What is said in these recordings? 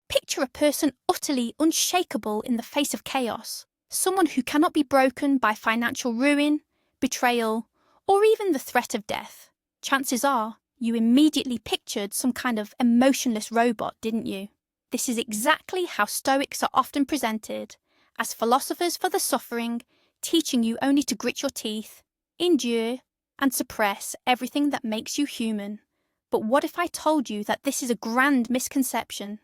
Picture a person utterly unshakable in the face of chaos, someone who cannot be broken by financial ruin, betrayal, or even the threat of death. Chances are, you immediately pictured some kind of emotionless robot, didn't you? This is exactly how Stoics are often presented, as philosophers for the suffering, teaching you only to grit your teeth, endure, and suppress everything that makes you human. But what if I told you that this is a grand misconception?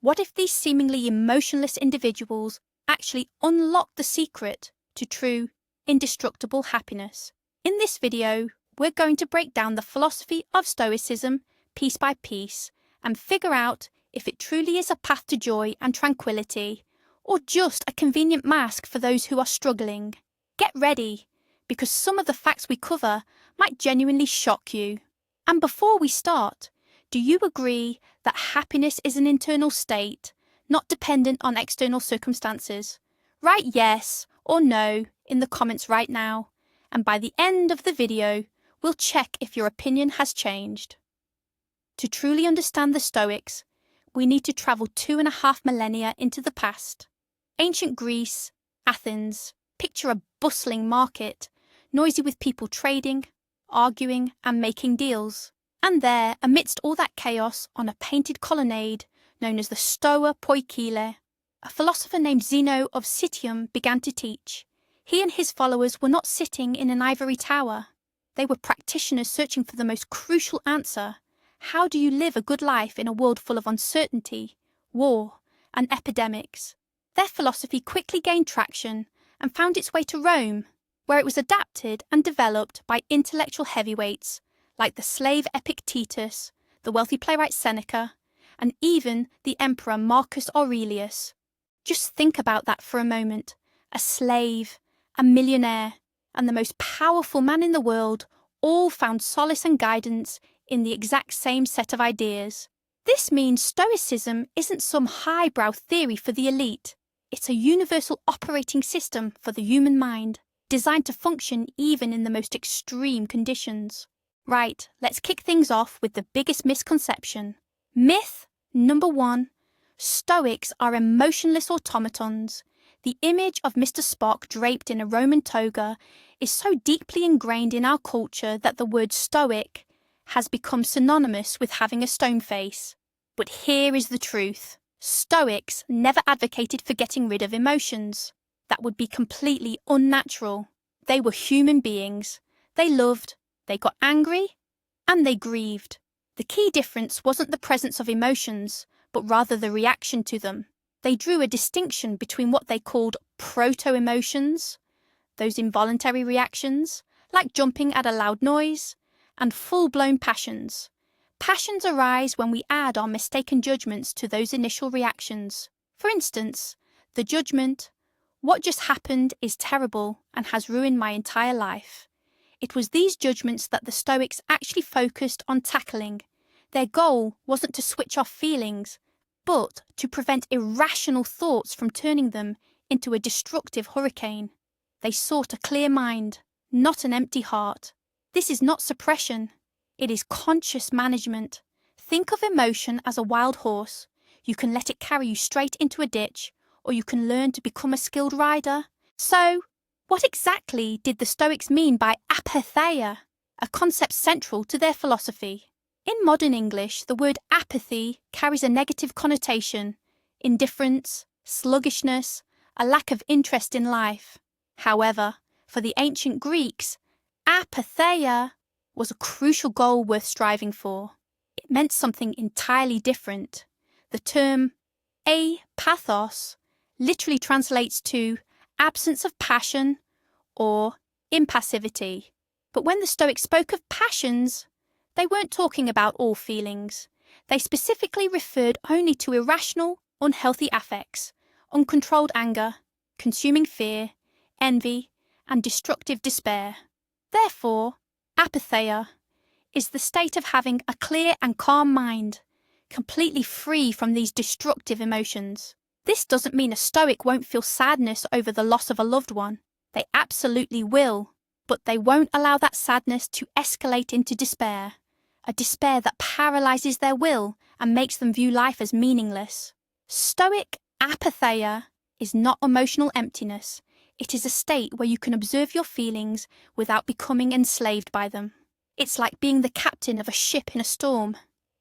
What if these seemingly emotionless individuals actually unlock the secret to true, indestructible happiness? In this video, we're going to break down the philosophy of Stoicism piece by piece and figure out if it truly is a path to joy and tranquility, or just a convenient mask for those who are struggling. Get ready, because some of the facts we cover might genuinely shock you. And before we start, do you agree that happiness is an internal state, not dependent on external circumstances? Write yes or no in the comments right now, and by the end of the video, we'll check if your opinion has changed. To truly understand the Stoics, we need to travel 2.5 millennia into the past. Ancient Greece, Athens, picture a bustling market, noisy with people trading, arguing and making deals. And there, amidst all that chaos, on a painted colonnade known as the Stoa Poikile, a philosopher named Zeno of Citium began to teach. He and his followers were not sitting in an ivory tower. They were practitioners searching for the most crucial answer. How do you live a good life in a world full of uncertainty, war, and epidemics? Their philosophy quickly gained traction and found its way to Rome, where it was adapted and developed by intellectual heavyweights like the slave Epictetus, the wealthy playwright Seneca, and even the emperor Marcus Aurelius. Just think about that for a moment. A slave, a millionaire, and the most powerful man in the world all found solace and guidance in the exact same set of ideas. This means Stoicism isn't some highbrow theory for the elite. It's a universal operating system for the human mind, designed to function even in the most extreme conditions. Right, let's kick things off with the biggest misconception. Myth number 1. Stoics are emotionless automatons. The image of Mr. Spock draped in a Roman toga is so deeply ingrained in our culture that the word Stoic has become synonymous with having a stone face. But here is the truth. Stoics never advocated for getting rid of emotions. That would be completely unnatural. They were human beings. They loved, they got angry, and they grieved. The key difference wasn't the presence of emotions, but rather the reaction to them. They drew a distinction between what they called proto-emotions, those involuntary reactions, like jumping at a loud noise, and full-blown passions. Passions arise when we add our mistaken judgments to those initial reactions. For instance, the judgment, "What just happened is terrible and has ruined my entire life." It was these judgments that the Stoics actually focused on tackling. Their goal wasn't to switch off feelings, but to prevent irrational thoughts from turning them into a destructive hurricane. They sought a clear mind, not an empty heart. This is not suppression. It is conscious management. Think of emotion as a wild horse. You can let it carry you straight into a ditch, or you can learn to become a skilled rider. So, what exactly did the Stoics mean by apatheia, a concept central to their philosophy? In modern English, the word apathy carries a negative connotation: indifference, sluggishness, a lack of interest in life. However, for the ancient Greeks, apatheia was a crucial goal worth striving for. It meant something entirely different. The term apathos literally translates to absence of passion or impassivity. But when the Stoics spoke of passions, they weren't talking about all feelings. They specifically referred only to irrational, unhealthy affects, uncontrolled anger, consuming fear, envy, and destructive despair. Therefore, apatheia is the state of having a clear and calm mind, completely free from these destructive emotions. This doesn't mean a Stoic won't feel sadness over the loss of a loved one. They absolutely will, but they won't allow that sadness to escalate into despair, a despair that paralyzes their will and makes them view life as meaningless. Stoic apatheia is not emotional emptiness. It is a state where you can observe your feelings without becoming enslaved by them. It's like being the captain of a ship in a storm.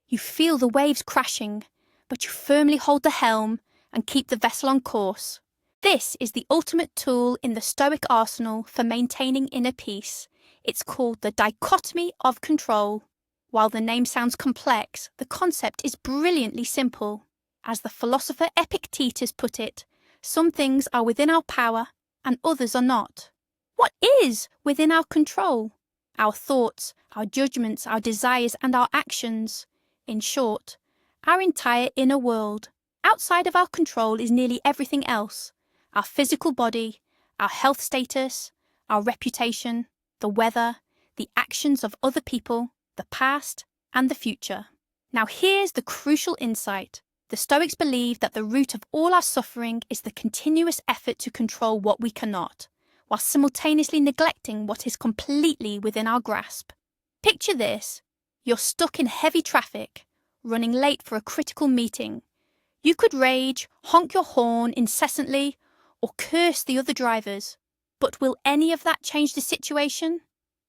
You feel the waves crashing, but you firmly hold the helm and keep the vessel on course. This is the ultimate tool in the Stoic arsenal for maintaining inner peace. It's called the Dichotomy of Control. While the name sounds complex, the concept is brilliantly simple. As the philosopher Epictetus put it, some things are within our power and others are not. What is within our control? Our thoughts, our judgments, our desires, and our actions. In short, our entire inner world. Outside of our control is nearly everything else. Our physical body, our health status, our reputation, the weather, the actions of other people, the past, and the future. Now here's the crucial insight. The Stoics believe that the root of all our suffering is the continuous effort to control what we cannot, while simultaneously neglecting what is completely within our grasp. Picture this. You're stuck in heavy traffic, running late for a critical meeting. You could rage, honk your horn incessantly, or curse the other drivers. But will any of that change the situation?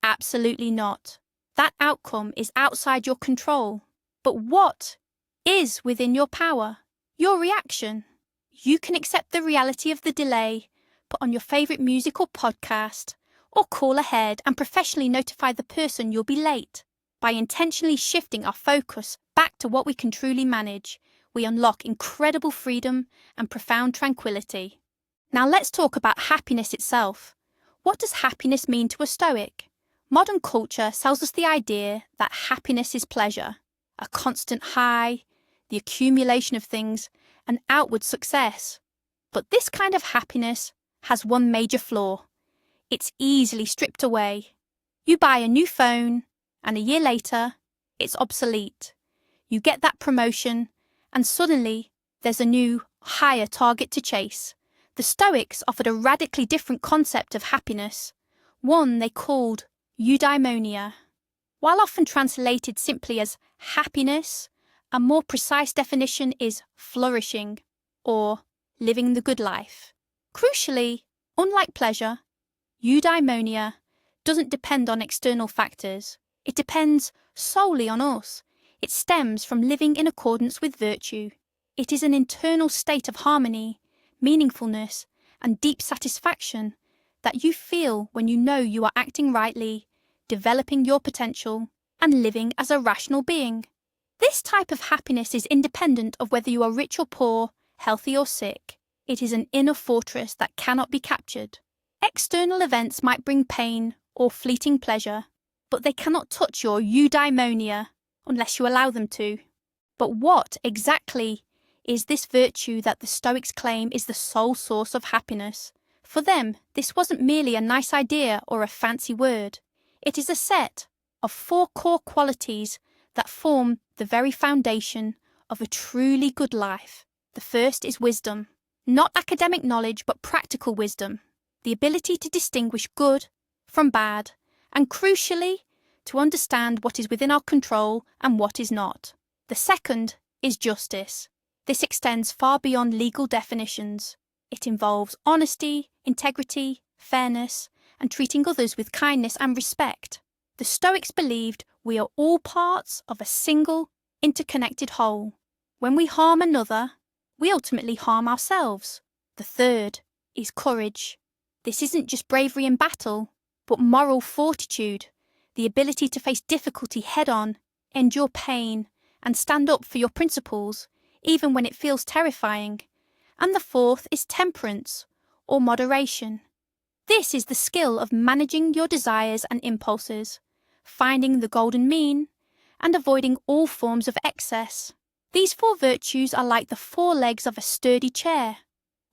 Absolutely not. That outcome is outside your control. But what is within your power? Your reaction. You can accept the reality of the delay, put on your favourite music or podcast, or call ahead and professionally notify the person you'll be late. By intentionally shifting our focus back to what we can truly manage, we unlock incredible freedom and profound tranquility. Now let's talk about happiness itself. What does happiness mean to a Stoic? Modern culture sells us the idea that happiness is pleasure, a constant high, the accumulation of things, and outward success. But this kind of happiness has one major flaw. It's easily stripped away. You buy a new phone, and a year later, it's obsolete. You get that promotion, and suddenly there's a new, higher target to chase. The Stoics offered a radically different concept of happiness, one they called Eudaimonia. While often translated simply as happiness, a more precise definition is flourishing, or living the good life. Crucially, unlike pleasure, eudaimonia doesn't depend on external factors. It depends solely on us. It stems from living in accordance with virtue. It is an internal state of harmony, meaningfulness, and deep satisfaction that you feel when you know you are acting rightly, developing your potential, and living as a rational being. This type of happiness is independent of whether you are rich or poor, healthy or sick. It is an inner fortress that cannot be captured. External events might bring pain or fleeting pleasure, but they cannot touch your eudaimonia unless you allow them to. But what exactly is this virtue that the Stoics claim is the sole source of happiness? For them, this wasn't merely a nice idea or a fancy word. It is a set of 4 core qualities that form the very foundation of a truly good life. The first is wisdom. Not academic knowledge, but practical wisdom. The ability to distinguish good from bad, and crucially, to understand what is within our control and what is not. The second is justice. This extends far beyond legal definitions. It involves honesty, integrity, fairness, and treating others with kindness and respect. The Stoics believed we are all parts of a single, interconnected whole. When we harm another, we ultimately harm ourselves. The third is courage. This isn't just bravery in battle, but moral fortitude, the ability to face difficulty head-on, endure pain, and stand up for your principles, even when it feels terrifying. And the fourth is temperance, or moderation. This is the skill of managing your desires and impulses, finding the golden mean, and avoiding all forms of excess. These 4 virtues are like the 4 legs of a sturdy chair.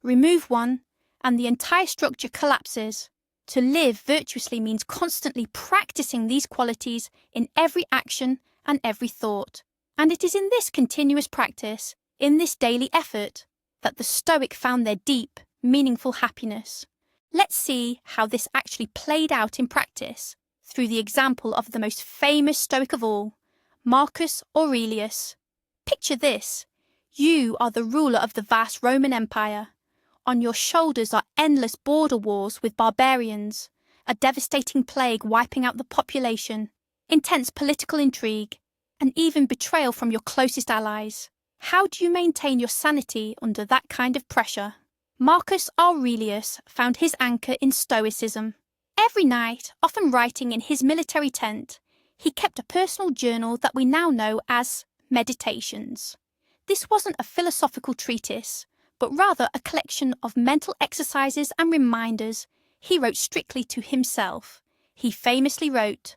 Remove one, and the entire structure collapses. To live virtuously means constantly practicing these qualities in every action and every thought. And it is in this continuous practice, in this daily effort, that the Stoic found their deep, meaningful happiness. Let's see how this actually played out in practice through the example of the most famous Stoic of all, Marcus Aurelius. Picture this. You are the ruler of the vast Roman Empire. On your shoulders are endless border wars with barbarians, a devastating plague wiping out the population, intense political intrigue, and even betrayal from your closest allies. How do you maintain your sanity under that kind of pressure? Marcus Aurelius found his anchor in Stoicism. Every night, often writing in his military tent, he kept a personal journal that we now know as Meditations. This wasn't a philosophical treatise, but rather a collection of mental exercises and reminders he wrote strictly to himself. He famously wrote,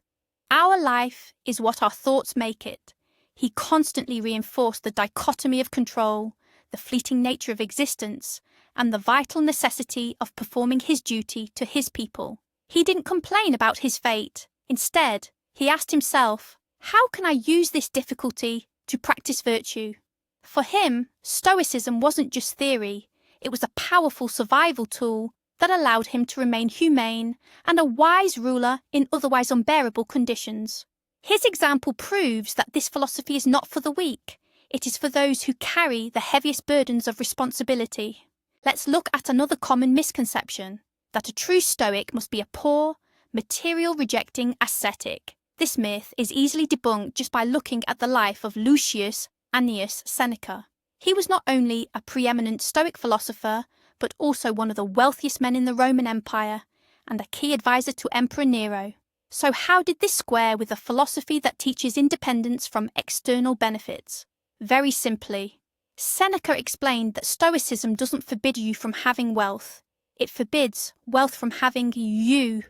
"Our life is what our thoughts make it." He constantly reinforced the dichotomy of control, the fleeting nature of existence, and the vital necessity of performing his duty to his people. He didn't complain about his fate. Instead, he asked himself, how can I use this difficulty to practice virtue? For him, Stoicism wasn't just theory, it was a powerful survival tool that allowed him to remain humane and a wise ruler in otherwise unbearable conditions. His example proves that this philosophy is not for the weak, it is for those who carry the heaviest burdens of responsibility. Let's look at another common misconception, that a true Stoic must be a poor, material-rejecting ascetic. This myth is easily debunked just by looking at the life of Lucius Annius Seneca. He was not only a preeminent Stoic philosopher, but also one of the wealthiest men in the Roman Empire, and a key advisor to Emperor Nero. So how did this square with a philosophy that teaches independence from external benefits? Very simply, Seneca explained that Stoicism doesn't forbid you from having wealth. It forbids wealth from having you.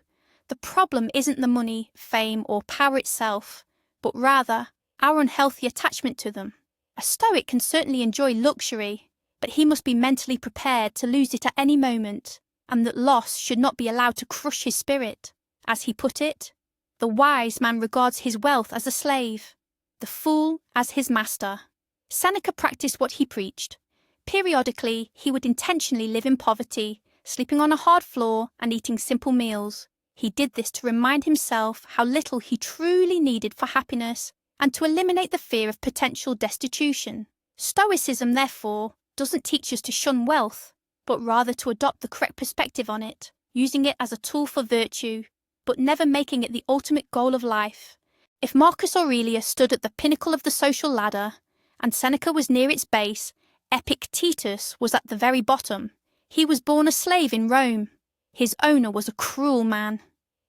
The problem isn't the money, fame, or power itself, but rather our unhealthy attachment to them. A Stoic can certainly enjoy luxury, but he must be mentally prepared to lose it at any moment, and that loss should not be allowed to crush his spirit. As he put it, the wise man regards his wealth as a slave, the fool as his master. Seneca practiced what he preached. Periodically, he would intentionally live in poverty, sleeping on a hard floor and eating simple meals. He did this to remind himself how little he truly needed for happiness and to eliminate the fear of potential destitution. Stoicism, therefore, doesn't teach us to shun wealth, but rather to adopt the correct perspective on it, using it as a tool for virtue, but never making it the ultimate goal of life. If Marcus Aurelius stood at the pinnacle of the social ladder, and Seneca was near its base, Epictetus was at the very bottom. He was born a slave in Rome. His owner was a cruel man.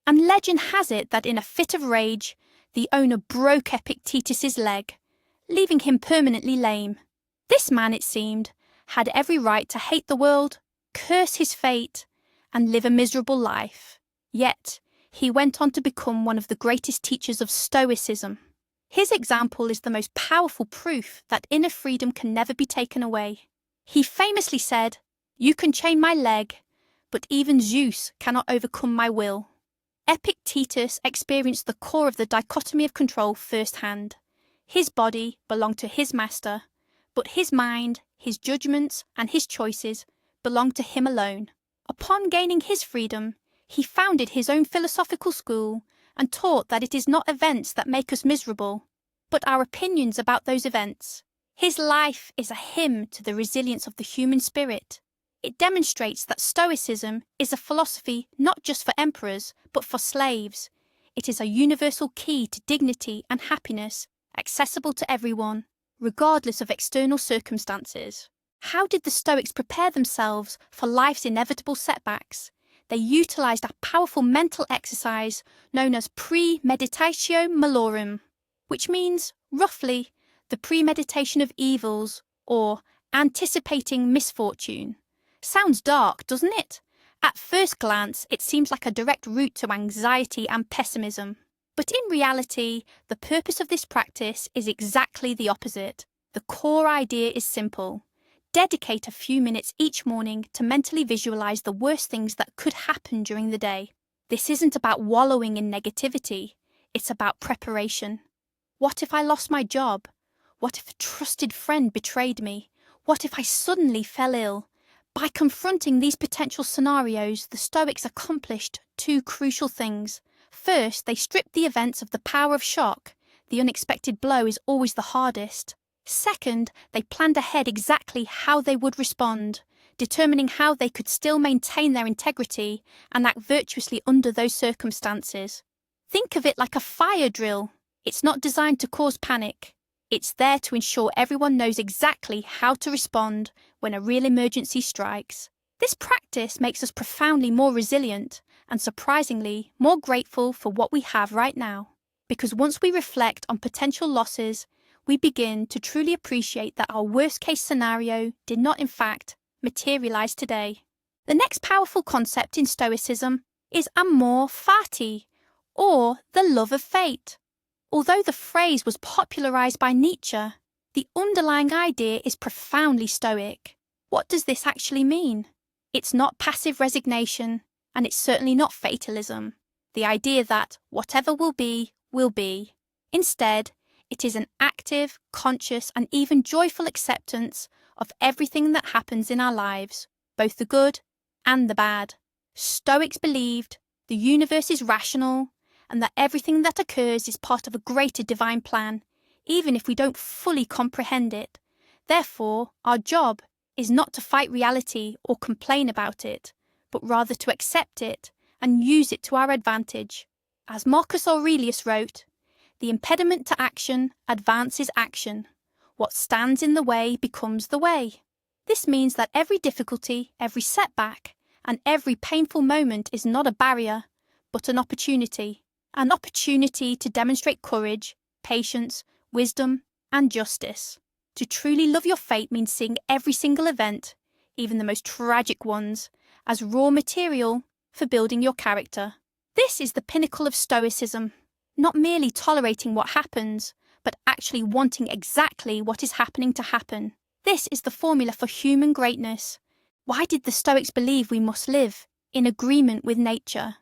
And legend has it that in a fit of rage, the owner broke Epictetus's leg, leaving him permanently lame. This man, it seemed, had every right to hate the world, curse his fate, and live a miserable life. Yet, he went on to become one of the greatest teachers of Stoicism. His example is the most powerful proof that inner freedom can never be taken away. He famously said, "You can chain my leg, but even Zeus cannot overcome my will." Epictetus experienced the core of the dichotomy of control firsthand. His body belonged to his master, but his mind, his judgments, and his choices belonged to him alone. Upon gaining his freedom, he founded his own philosophical school and taught that it is not events that make us miserable, but our opinions about those events. His life is a hymn to the resilience of the human spirit. It demonstrates that Stoicism is a philosophy not just for emperors, but for slaves. It is a universal key to dignity and happiness, accessible to everyone, regardless of external circumstances. How did the Stoics prepare themselves for life's inevitable setbacks? They utilized a powerful mental exercise known as Premeditatio Malorum, which means, roughly, the premeditation of evils, or anticipating misfortune. Sounds dark, doesn't it? At first glance, it seems like a direct route to anxiety and pessimism. But in reality, the purpose of this practice is exactly the opposite. The core idea is simple. Dedicate a few minutes each morning to mentally visualize the worst things that could happen during the day. This isn't about wallowing in negativity. It's about preparation. What if I lost my job? What if a trusted friend betrayed me? What if I suddenly fell ill? By confronting these potential scenarios, the Stoics accomplished two crucial things. First, they stripped the events of the power of shock. The unexpected blow is always the hardest. Second, they planned ahead exactly how they would respond, determining how they could still maintain their integrity and act virtuously under those circumstances. Think of it like a fire drill. It's not designed to cause panic. It's there to ensure everyone knows exactly how to respond when a real emergency strikes. This practice makes us profoundly more resilient and surprisingly more grateful for what we have right now. Because once we reflect on potential losses, we begin to truly appreciate that our worst-case scenario did not, in fact, materialize today. The next powerful concept in Stoicism is Amor Fati, or the love of fate. Although the phrase was popularized by Nietzsche, the underlying idea is profoundly Stoic. What does this actually mean? It's not passive resignation, and it's certainly not fatalism. The idea that whatever will be, will be. Instead, it is an active, conscious, and even joyful acceptance of everything that happens in our lives, both the good and the bad. Stoics believed the universe is rational and that everything that occurs is part of a greater divine plan, even if we don't fully comprehend it. Therefore, our job is not to fight reality or complain about it, but rather to accept it and use it to our advantage. As Marcus Aurelius wrote, "The impediment to action advances action. What stands in the way becomes the way." This means that every difficulty, every setback, and every painful moment is not a barrier, but an opportunity. An opportunity to demonstrate courage, patience, wisdom, and justice. To truly love your fate means seeing every single event, even the most tragic ones, as raw material for building your character. This is the pinnacle of Stoicism, not merely tolerating what happens, but actually wanting exactly what is happening to happen. This is the formula for human greatness. Why did the Stoics believe we must live in agreement with nature?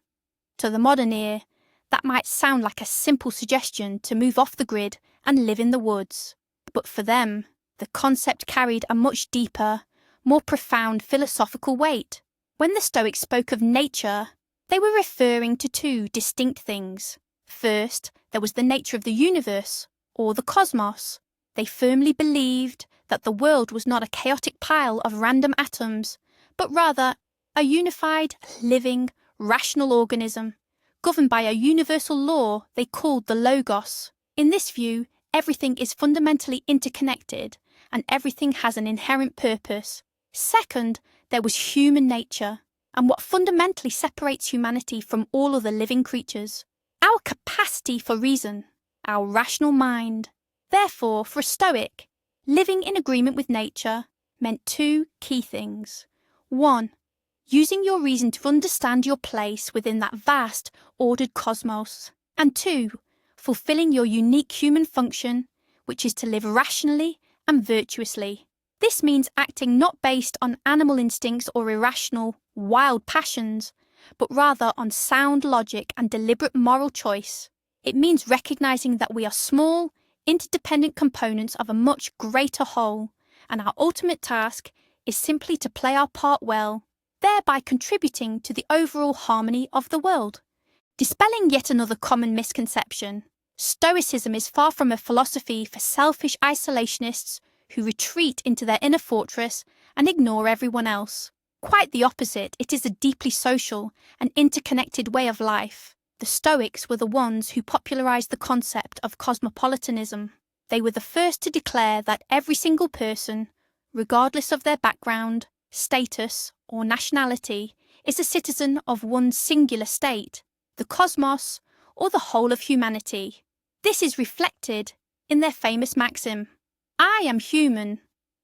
To the modern ear, that might sound like a simple suggestion to move off the grid and live in the woods. But for them, the concept carried a much deeper, more profound philosophical weight. When the Stoics spoke of nature, they were referring to two distinct things. First, there was the nature of the universe, or the cosmos. They firmly believed that the world was not a chaotic pile of random atoms, but rather a unified, living, rational organism, governed by a universal law they called the Logos. In this view, everything is fundamentally interconnected, and everything has an inherent purpose. Second, there was human nature, and what fundamentally separates humanity from all other living creatures. Our capacity for reason, our rational mind. Therefore, for a Stoic, living in agreement with nature meant two key things. 1. Using your reason to understand your place within that vast, ordered cosmos. And 2. Fulfilling your unique human function, which is to live rationally and virtuously. This means acting not based on animal instincts or irrational, wild passions, but rather on sound logic and deliberate moral choice. It means recognizing that we are small, interdependent components of a much greater whole, and our ultimate task is simply to play our part well, thereby contributing to the overall harmony of the world. Dispelling yet another common misconception, Stoicism is far from a philosophy for selfish isolationists who retreat into their inner fortress and ignore everyone else. Quite the opposite, it is a deeply social and interconnected way of life. The Stoics were the ones who popularized the concept of cosmopolitanism. They were the first to declare that every single person, regardless of their background, status, or nationality, is a citizen of one singular state, the cosmos, or the whole of humanity. This is reflected in their famous maxim, "I am human,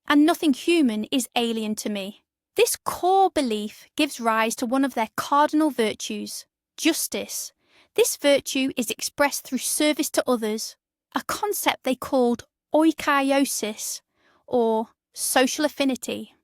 and nothing human is alien to me." This core belief gives rise to one of their cardinal virtues, justice. This virtue is expressed through service to others, a concept they called oikaiosis, or social affinity.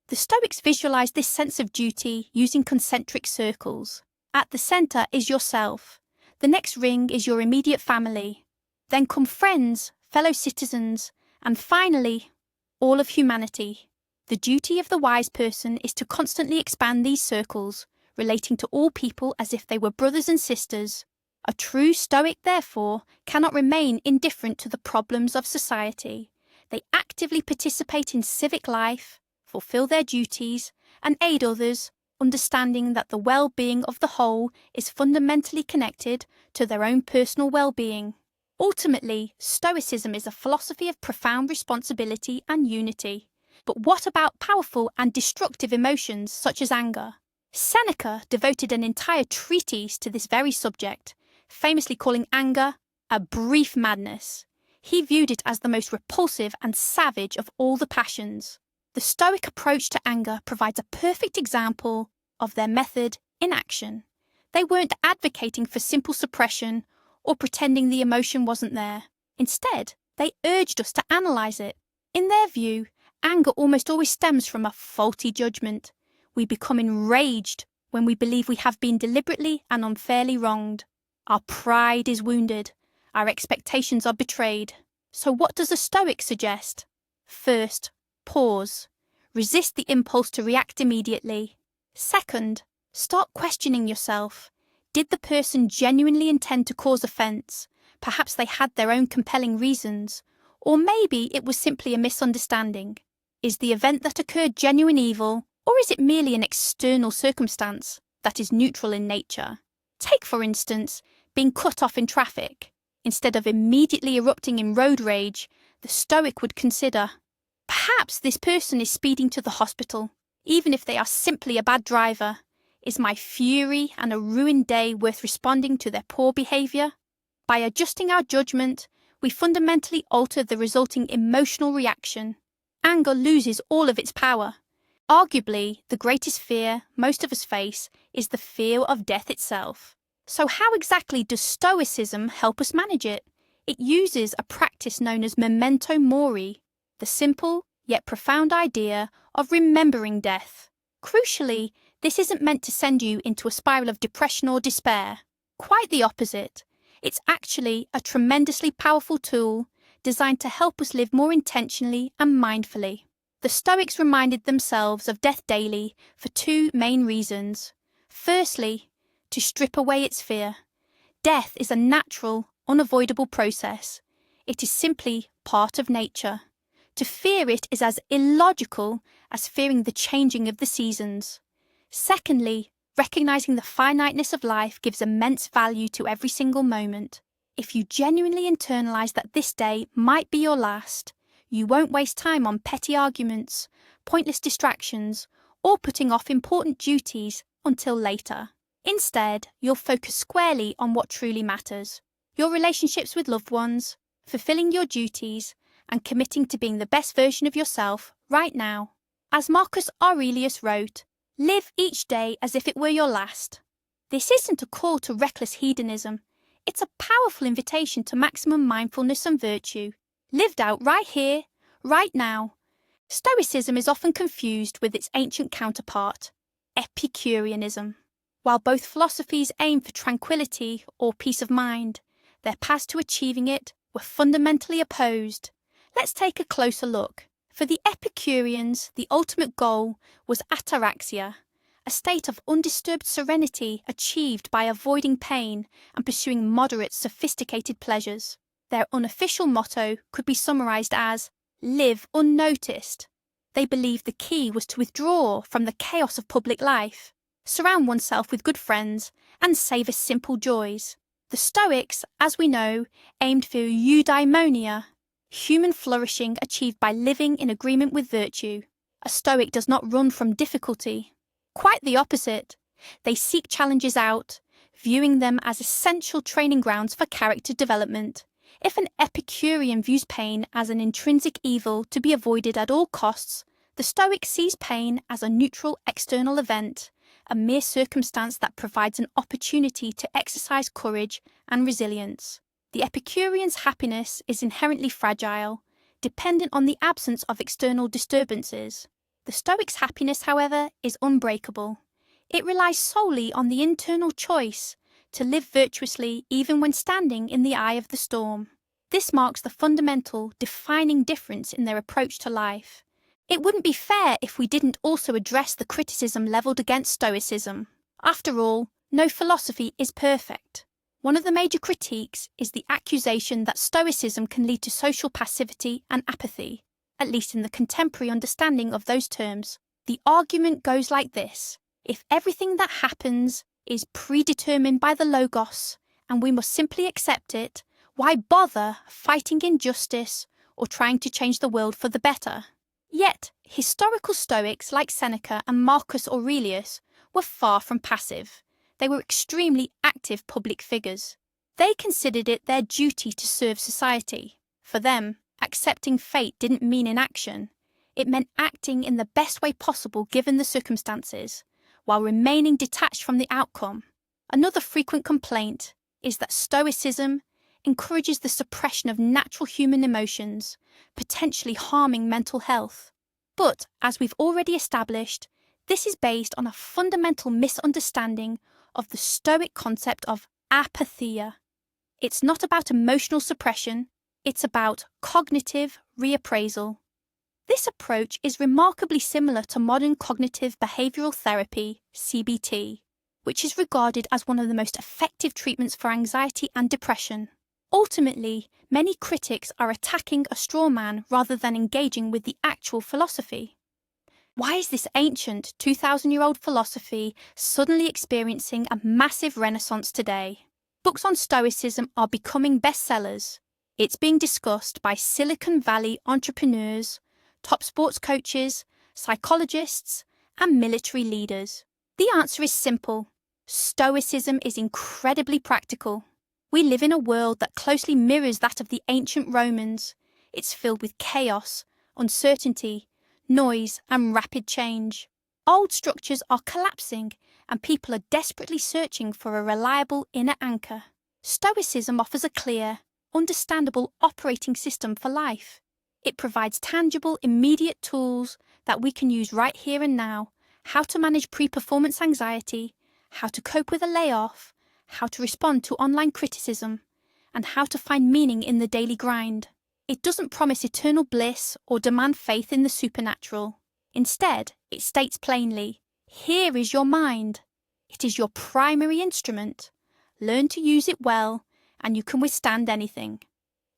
The Stoics visualized this sense of duty using concentric circles. At the center is yourself. The next ring is your immediate family. Then come friends, fellow citizens, and finally, all of humanity. The duty of the wise person is to constantly expand these circles, relating to all people as if they were brothers and sisters. A true Stoic, therefore, cannot remain indifferent to the problems of society. They actively participate in civic life, fulfill their duties, and aid others, understanding that the well-being of the whole is fundamentally connected to their own personal well-being. Ultimately, Stoicism is a philosophy of profound responsibility and unity. But what about powerful and destructive emotions such as anger? Seneca devoted an entire treatise to this very subject, famously calling anger a brief madness. He viewed it as the most repulsive and savage of all the passions. The Stoic approach to anger provides a perfect example of their method in action. They weren't advocating for simple suppression or pretending the emotion wasn't there. Instead, they urged us to analyze it. In their view, anger almost always stems from a faulty judgment. We become enraged when we believe we have been deliberately and unfairly wronged. Our pride is wounded. Our expectations are betrayed. So what does a Stoic suggest? First, pause. Resist the impulse to react immediately. Second, start questioning yourself. Did the person genuinely intend to cause offence? Perhaps they had their own compelling reasons. Or maybe it was simply a misunderstanding. Is the event that occurred genuine evil, or is it merely an external circumstance that is neutral in nature? Take, for instance, being cut off in traffic. Instead of immediately erupting in road rage, the Stoic would consider, perhaps this person is speeding to the hospital, even if they are simply a bad driver. Is my fury and a ruined day worth responding to their poor behaviour? By adjusting our judgment, we fundamentally alter the resulting emotional reaction. Anger loses all of its power. Arguably, the greatest fear most of us face is the fear of death itself. So how exactly does Stoicism help us manage it? It uses a practice known as memento mori, the simple yet profound idea of remembering death. Crucially, this isn't meant to send you into a spiral of depression or despair. Quite the opposite. It's actually a tremendously powerful tool designed to help us live more intentionally and mindfully. The Stoics reminded themselves of death daily for two main reasons. Firstly, to strip away its fear. Death is a natural, unavoidable process. It is simply part of nature. To fear it is as illogical as fearing the changing of the seasons. Secondly, recognizing the finiteness of life gives immense value to every single moment. If you genuinely internalize that this day might be your last, you won't waste time on petty arguments, pointless distractions, or putting off important duties until later. Instead, you'll focus squarely on what truly matters: your relationships with loved ones, fulfilling your duties, and committing to being the best version of yourself right now. As Marcus Aurelius wrote, live each day as if it were your last. This isn't a call to reckless hedonism. It's a powerful invitation to maximum mindfulness and virtue, lived out right here, right now. Stoicism is often confused with its ancient counterpart, Epicureanism. While both philosophies aim for tranquility or peace of mind, their paths to achieving it were fundamentally opposed. Let's take a closer look. For the Epicureans, the ultimate goal was ataraxia, a state of undisturbed serenity achieved by avoiding pain and pursuing moderate, sophisticated pleasures. Their unofficial motto could be summarized as, live unnoticed. They believed the key was to withdraw from the chaos of public life, surround oneself with good friends, and savour simple joys. The Stoics, as we know, aimed for Eudaimonia, human flourishing achieved by living in agreement with virtue. A Stoic does not run from difficulty. Quite the opposite. They seek challenges out, viewing them as essential training grounds for character development. If an Epicurean views pain as an intrinsic evil to be avoided at all costs, the Stoic sees pain as a neutral external event, a mere circumstance that provides an opportunity to exercise courage and resilience. The Epicurean's happiness is inherently fragile, dependent on the absence of external disturbances. The Stoic's happiness, however, is unbreakable. It relies solely on the internal choice to live virtuously even when standing in the eye of the storm. This marks the fundamental, defining difference in their approach to life. It wouldn't be fair if we didn't also address the criticism levelled against Stoicism. After all, no philosophy is perfect. One of the major critiques is the accusation that Stoicism can lead to social passivity and apathy, at least in the contemporary understanding of those terms. The argument goes like this: if everything that happens is predetermined by the Logos, and we must simply accept it, why bother fighting injustice or trying to change the world for the better? Yet, historical Stoics like Seneca and Marcus Aurelius were far from passive. They were extremely active public figures. They considered it their duty to serve society. For them, accepting fate didn't mean inaction. It meant acting in the best way possible given the circumstances, while remaining detached from the outcome. Another frequent complaint is that Stoicism encourages the suppression of natural human emotions, potentially harming mental health. But, as we've already established, this is based on a fundamental misunderstanding of the Stoic concept of apatheia. It's not about emotional suppression, it's about cognitive reappraisal. This approach is remarkably similar to modern cognitive behavioral therapy, CBT, which is regarded as one of the most effective treatments for anxiety and depression. Ultimately, many critics are attacking a straw man rather than engaging with the actual philosophy. Why is this ancient 2,000-year-old philosophy suddenly experiencing a massive renaissance today? Books on Stoicism are becoming bestsellers. It's being discussed by Silicon Valley entrepreneurs, top sports coaches, psychologists, and military leaders. The answer is simple. Stoicism is incredibly practical. We live in a world that closely mirrors that of the ancient Romans. It's filled with chaos, uncertainty, noise, and rapid change. Old structures are collapsing, and people are desperately searching for a reliable inner anchor. Stoicism offers a clear, understandable operating system for life. It provides tangible, immediate tools that we can use right here and now: how to manage pre-performance anxiety, how to cope with a layoff, how to respond to online criticism, and how to find meaning in the daily grind. It doesn't promise eternal bliss or demand faith in the supernatural. Instead, it states plainly, here is your mind. It is your primary instrument. Learn to use it well, and you can withstand anything.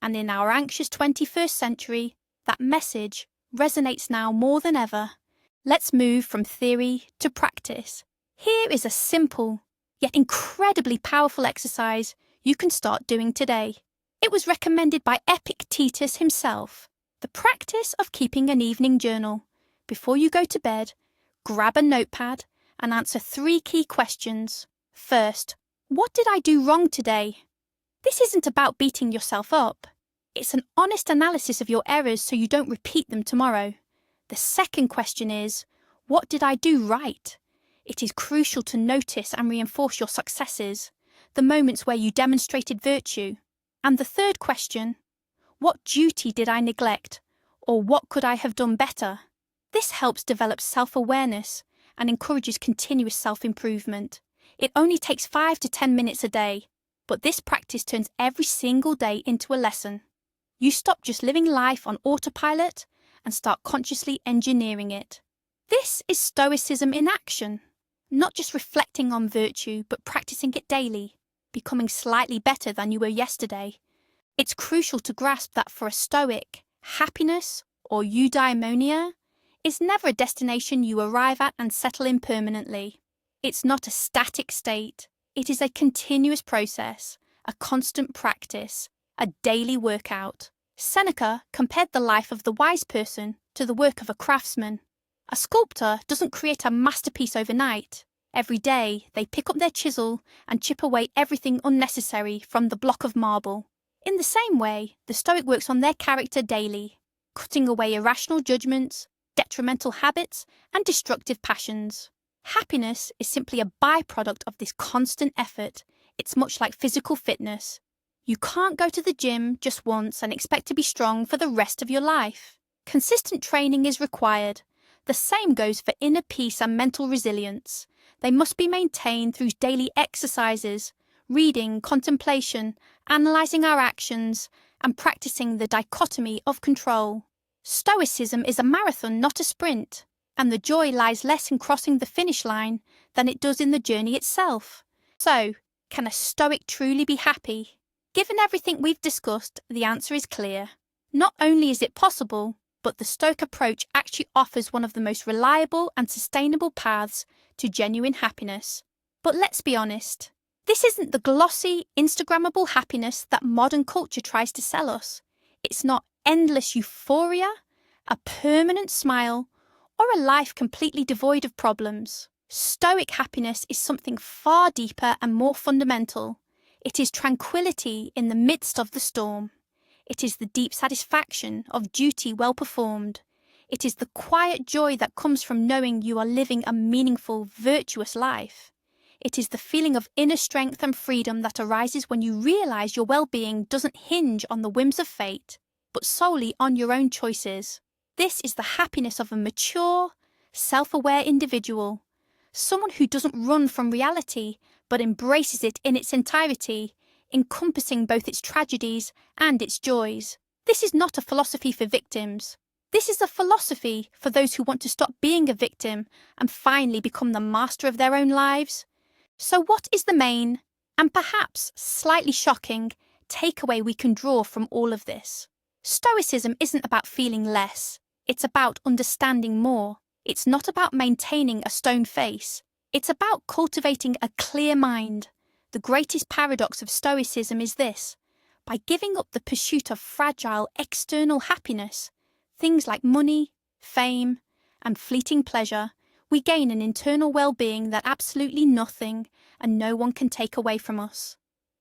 And in our anxious 21st century, that message resonates now more than ever. Let's move from theory to practice. Here is a simple, yet incredibly powerful exercise you can start doing today. It was recommended by Epictetus himself. The practice of keeping an evening journal. Before you go to bed, grab a notepad and answer 3 key questions. First, what did I do wrong today? This isn't about beating yourself up. It's an honest analysis of your errors so you don't repeat them tomorrow. The second question is, what did I do right? It is crucial to notice and reinforce your successes, the moments where you demonstrated virtue. And the third question, what duty did I neglect, or what could I have done better? This helps develop self-awareness and encourages continuous self-improvement. It only takes 5 to 10 minutes a day, but this practice turns every single day into a lesson. You stop just living life on autopilot and start consciously engineering it. This is Stoicism in action. Not just reflecting on virtue, but practicing it daily, becoming slightly better than you were yesterday. It's crucial to grasp that for a Stoic, happiness, or Eudaimonia, is never a destination you arrive at and settle in permanently. It's not a static state. It is a continuous process, a constant practice, a daily workout. Seneca compared the life of the wise person to the work of a craftsman. A sculptor doesn't create a masterpiece overnight. Every day, they pick up their chisel and chip away everything unnecessary from the block of marble. In the same way, the Stoic works on their character daily, cutting away irrational judgments, detrimental habits, and destructive passions. Happiness is simply a byproduct of this constant effort. It's much like physical fitness. You can't go to the gym just once and expect to be strong for the rest of your life. Consistent training is required. The same goes for inner peace and mental resilience. They must be maintained through daily exercises, reading, contemplation, analysing our actions, and practicing the dichotomy of control. Stoicism is a marathon, not a sprint, and the joy lies less in crossing the finish line than it does in the journey itself. So, Can a Stoic truly be happy? Given everything we've discussed, the answer is clear. Not only is it possible, but the Stoic approach actually offers one of the most reliable and sustainable paths to genuine happiness. But let's be honest, this isn't the glossy, Instagrammable happiness that modern culture tries to sell us. It's not endless euphoria, a permanent smile, or a life completely devoid of problems. Stoic happiness is something far deeper and more fundamental. It is tranquility in the midst of the storm. It is the deep satisfaction of duty well performed. It is the quiet joy that comes from knowing you are living a meaningful, virtuous life. It is the feeling of inner strength and freedom that arises when you realize your well-being doesn't hinge on the whims of fate, but solely on your own choices. This is the happiness of a mature, self-aware individual, someone who doesn't run from reality, but embraces it in its entirety, encompassing both its tragedies and its joys. This is not a philosophy for victims. This is a philosophy for those who want to stop being a victim and finally become the master of their own lives. So what is the main, and perhaps slightly shocking, takeaway we can draw from all of this? Stoicism isn't about feeling less. It's about understanding more. It's not about maintaining a stone face. It's about cultivating a clear mind. The greatest paradox of Stoicism is this: by giving up the pursuit of fragile external happiness, things like money, fame, and fleeting pleasure, we gain an internal well-being that absolutely nothing and no one can take away from us.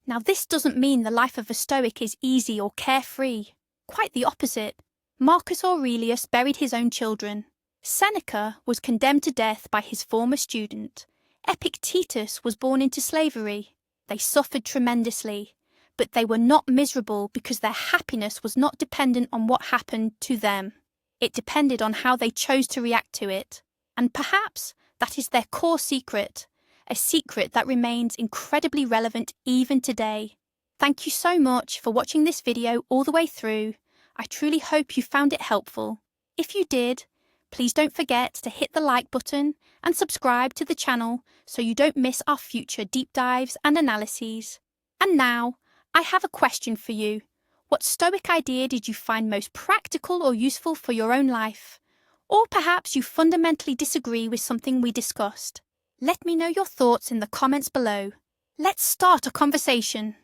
Now, this doesn't mean the life of a Stoic is easy or carefree. Quite the opposite. Marcus Aurelius buried his own children. Seneca was condemned to death by his former student. Epictetus was born into slavery. They suffered tremendously, but they were not miserable because their happiness was not dependent on what happened to them. It depended on how they chose to react to it. And perhaps that is their core secret, a secret that remains incredibly relevant even today. Thank you so much for watching this video all the way through. I truly hope you found it helpful. If you did, please don't forget to hit the like button and subscribe to the channel so you don't miss our future deep dives and analyses. And now, I have a question for you. What Stoic idea did you find most practical or useful for your own life? Or perhaps you fundamentally disagree with something we discussed. Let me know your thoughts in the comments below. Let's start a conversation.